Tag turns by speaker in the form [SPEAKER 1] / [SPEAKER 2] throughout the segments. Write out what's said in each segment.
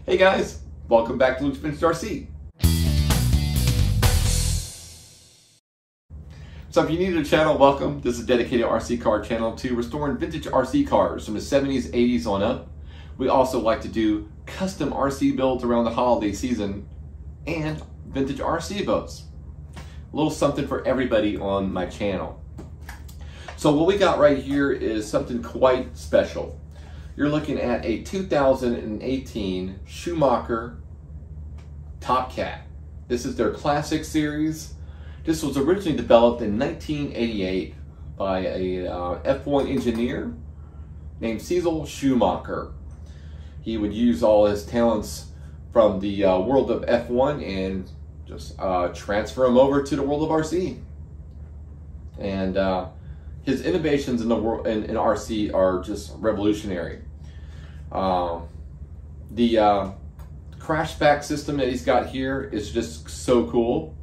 [SPEAKER 1] Hey guys, welcome back to Luke's Vintage RC. So if you're new to the channel, welcome. This is a dedicated RC car channel to restoring vintage RC cars from the 70s, 80s on up. We also like to do custom RC builds around the holiday season and vintage RC boats. A little something for everybody on my channel. So what we got right here is something quite special. You're looking at a 2018 Schumacher Top Cat. This is their classic series. This was originally developed in 1988 by a F1 engineer named Schumacher. He would use all his talents from the world of F1 and just transfer them over to the world of RC. And his innovations in the world in RC are just revolutionary. The crash back system that he's got here is just so cool.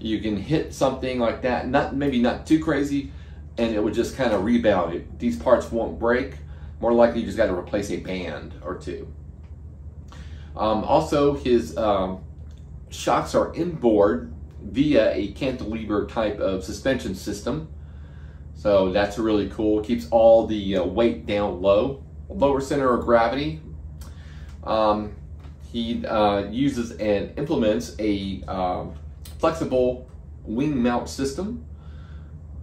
[SPEAKER 1] You can hit something like that, maybe not too crazy, and it would just kind of rebound. These parts won't break. More likely, you just got to replace a band or two. Also, his shocks are inboard via a cantilever type of suspension system. So that's really cool. It keeps all the weight down low, lower center of gravity. He uses and implements a flexible wing mount system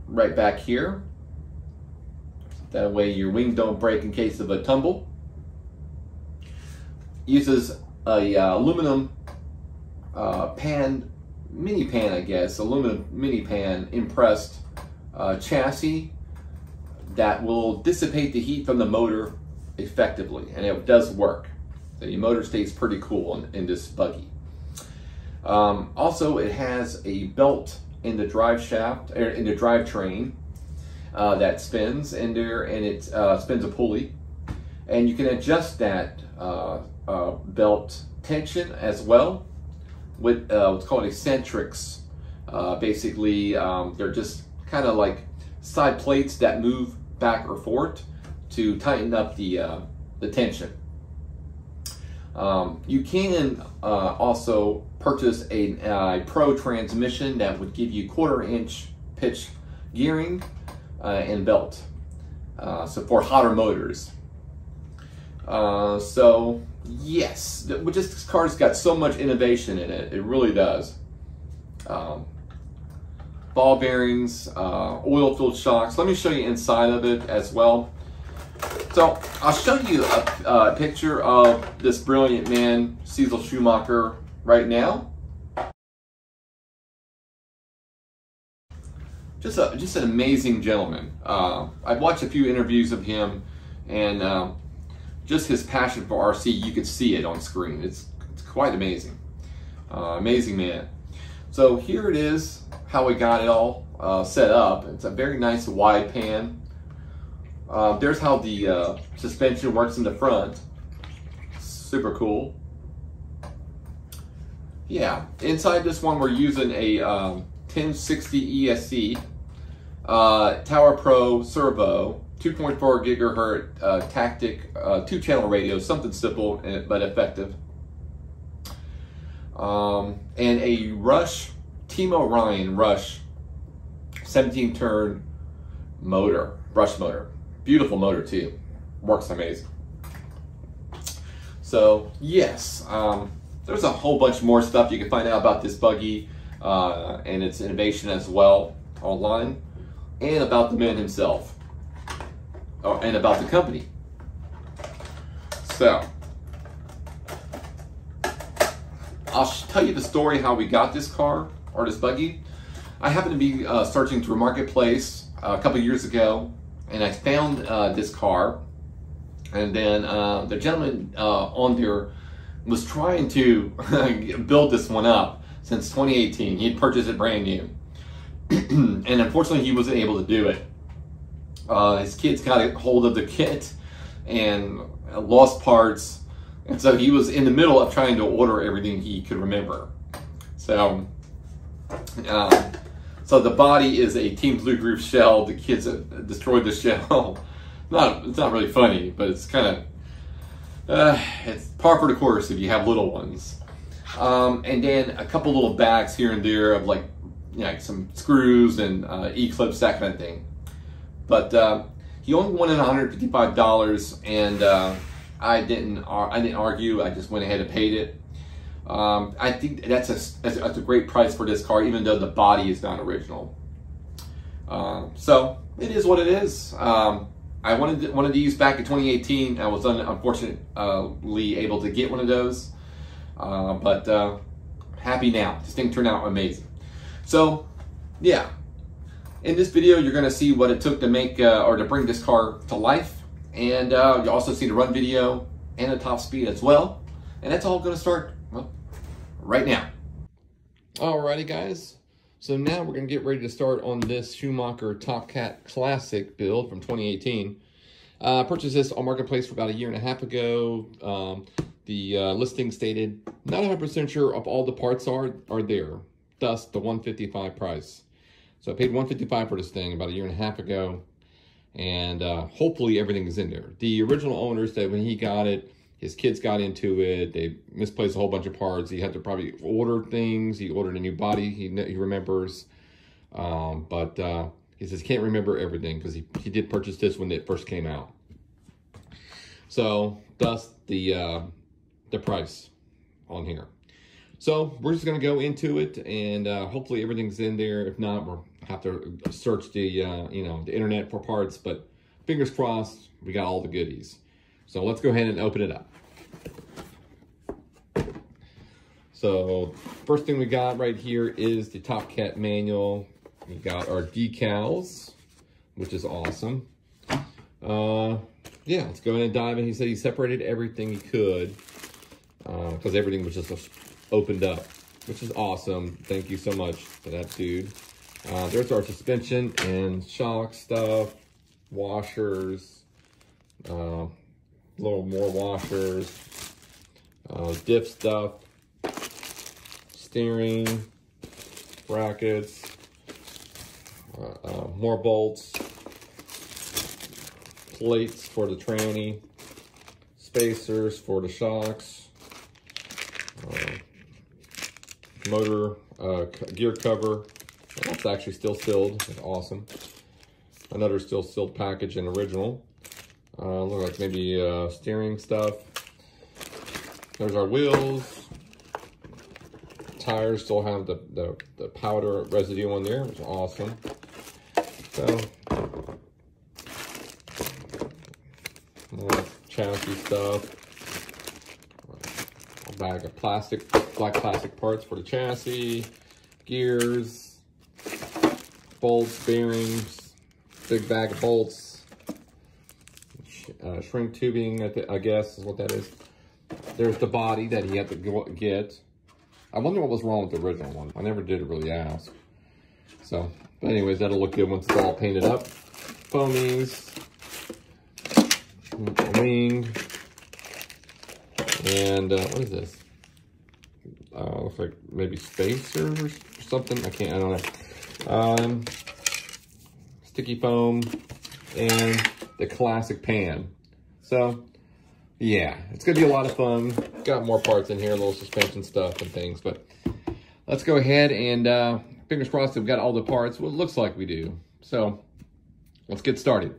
[SPEAKER 1] right back here. That way your wing don't break in case of a tumble. Uses a aluminum mini pan, I guess, aluminum mini pan impressed chassis that will dissipate the heat from the motor effectively, and it does work. So your motor stays pretty cool in this buggy. Also, it has a belt in the drive shaft, or in the drivetrain, that spins in there, and it spins a pulley, and you can adjust that belt tension as well with what's called eccentrics. Basically, they're just kind of like side plates that move back or forth to tighten up the tension. You can also purchase a Pro transmission that would give you 1/4 inch pitch gearing and belt, so for hotter motors. So yes, this car's got so much innovation in it. It really does. Ball bearings, oil-filled shocks. Let me show you inside of it as well. So I'll show you a picture of this brilliant man, Schumacher, right now. Just an amazing gentleman. I've watched a few interviews of him, and just his passion for RC, you could see it on screen. It's quite amazing. Amazing man. So here it is, how we got it all set up. It's a very nice wide pan. There's how the suspension works in the front. Super cool. Yeah, inside this one we're using a 1060 ESC Tower Pro Servo 2.4 gigahertz tactic 2-channel radio, something simple but effective. And a Team Orion Rush 17 turn motor, brush motor. Beautiful motor too, works amazing. So yes, there's a whole bunch more stuff you can find out about this buggy and its innovation as well online, and about the man himself, and about the company. So I'll tell you the story how we got this car, or this buggy. I happened to be searching through Marketplace a couple years ago, and I found this car, and then the gentleman on there was trying to build this one up since 2018. He had purchased it brand new, and unfortunately he wasn't able to do it. His kids got a hold of the kit and lost parts, and so he was in the middle of trying to order everything he could remember. So so the body is a Team Blue Group shell. The kids have destroyed the shell. It's not really funny, but it's kind of It's par for the course if you have little ones. And then a couple little bags here and there of like, you know, like some screws and E-clips, that kind of thing. But he only wanted $155, and I didn't argue. I just went ahead and paid it. I think that's a great price for this car, even though the body is not original. So it is what it is. I wanted these back in 2018. I was unfortunately able to get one of those, but happy now. This thing turned out amazing. So yeah, in this video you're going to see what it took to make or to bring this car to life, and you'll also see the run video and the top speed as well. And that's all going to start, well, right now. Alrighty guys, so now we're going to get ready to start on this Schumacher Top Cat Classic build from 2018. I purchased this on Marketplace for about a year and a half ago. The listing stated, not 100% sure if all the parts are there, thus the $155 price. So I paid $155 for this thing about a year and a half ago, and hopefully everything is in there. The original owner said when he got it, his kids got into it, they misplaced a whole bunch of parts. He had to probably order things. He ordered a new body, he remembers. But he says he can't remember everything because he did purchase this when it first came out. So thus the price on here. So we're just gonna go into it, and hopefully everything's in there. If not, we'll have to search the you know, the internet for parts, but fingers crossed, we got all the goodies. So let's go ahead and open it up. So first thing we got right here is the Top Cat manual. We got our decals, which is awesome. Yeah, let's go ahead and dive in. He said he separated everything he could because everything was just opened up, which is awesome. Thank you so much for that, dude. There's our suspension and shock stuff, washers, a little more washers, diff stuff, steering, brackets, more bolts, plates for the tranny, spacers for the shocks, motor gear cover. That's actually still sealed. That's awesome. Another still sealed package and original. Look like maybe steering stuff. There's our wheels. Tires still have the powder residue on there, which is awesome. So more chassis stuff. A bag of black plastic parts for the chassis, gears, bolts, bearings, big bag of bolts, shrink tubing, I guess is what that is. There's the body that he had to get. I wonder what was wrong with the original one. I never did really ask. So, but anyways, that'll look good once it's all painted up. Foamies, wing, and what is this? Looks like maybe spacers or something. I don't know. Sticky foam and the classic pan. So yeah, it's gonna be a lot of fun. Got more parts in here, little suspension stuff and things, but let's go ahead and fingers crossed we've got all the parts. Well, it looks like we do. So let's get started.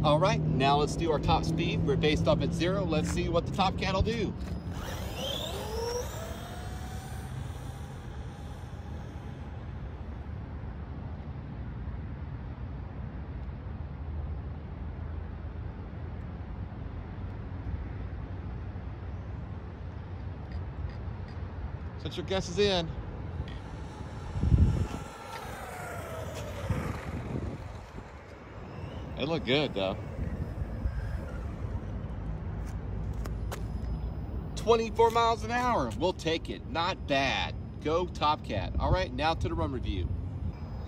[SPEAKER 1] All right, now let's do our top speed. We're based off at 0. Let's see what the Top Cat will do. Since your guess is in. It looked good though. 24 miles an hour, we'll take it. Not bad. Go Top Cat. All right, now to the run review.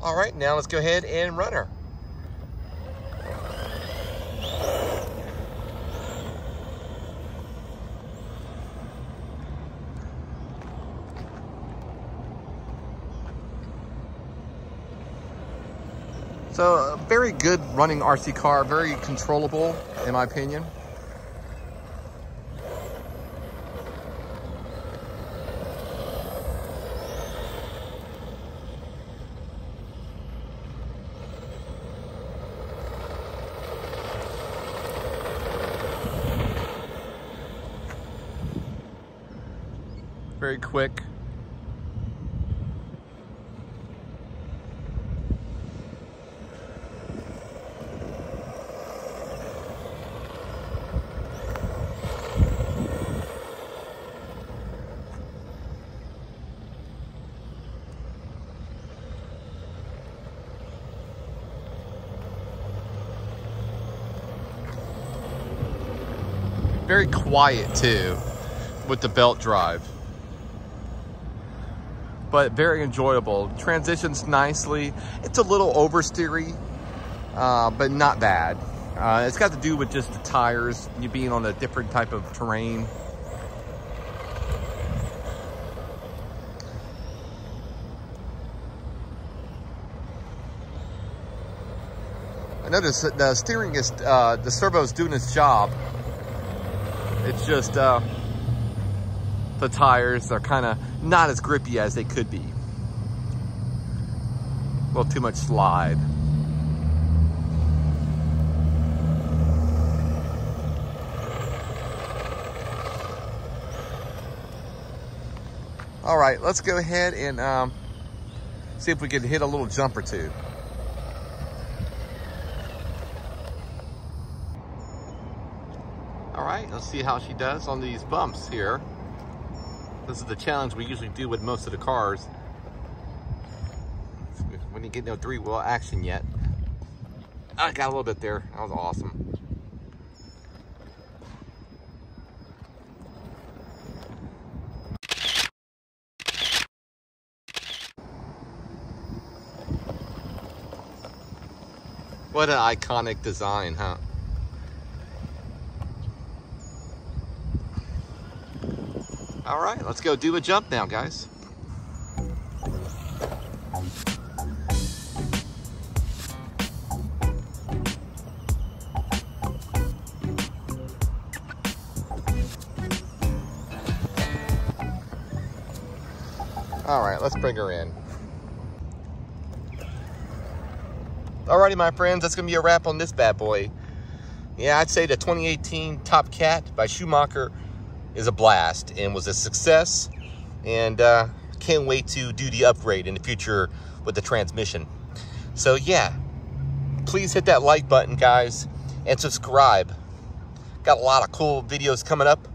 [SPEAKER 1] All right, now let's go ahead and run her. So a very good running RC car, very controllable in my opinion. Very quick. Very quiet too, with the belt drive. But very enjoyable. Transitions nicely. It's a little oversteery, but not bad. It's got to do with just the tires, you being on a different type of terrain. I notice that the steering is, the servo's doing its job. It's just the tires are kind of not as grippy as they could be. A little too much slide. All right, let's go ahead and see if we can hit a little jump or two. All right, let's see how she does on these bumps here. This is the challenge we usually do with most of the cars. We didn't get no 3-wheel action yet. I got a little bit there. That was awesome. What an iconic design, huh? All right, let's go do a jump now, guys. All right, let's bring her in. Alrighty, my friends, that's gonna be a wrap on this bad boy. Yeah, I'd say the 2018 Top Cat by Schumacher is a blast and was a success. And can't wait to do the upgrade in the future with the transmission. So yeah, please hit that like button, guys, and subscribe. Got a lot of cool videos coming up.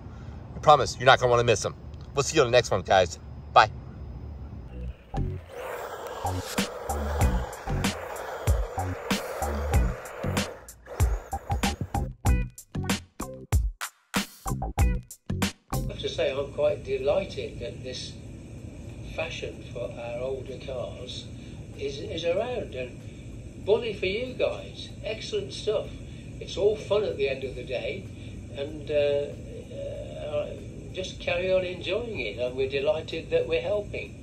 [SPEAKER 1] I promise you're not gonna wanna miss them. We'll see you on the next one, guys. Bye.
[SPEAKER 2] I have to say I'm quite delighted that this fashion for our older cars is around, and bully for you guys. Excellent stuff. It's all fun at the end of the day, and just carry on enjoying it, and we're delighted that we're helping.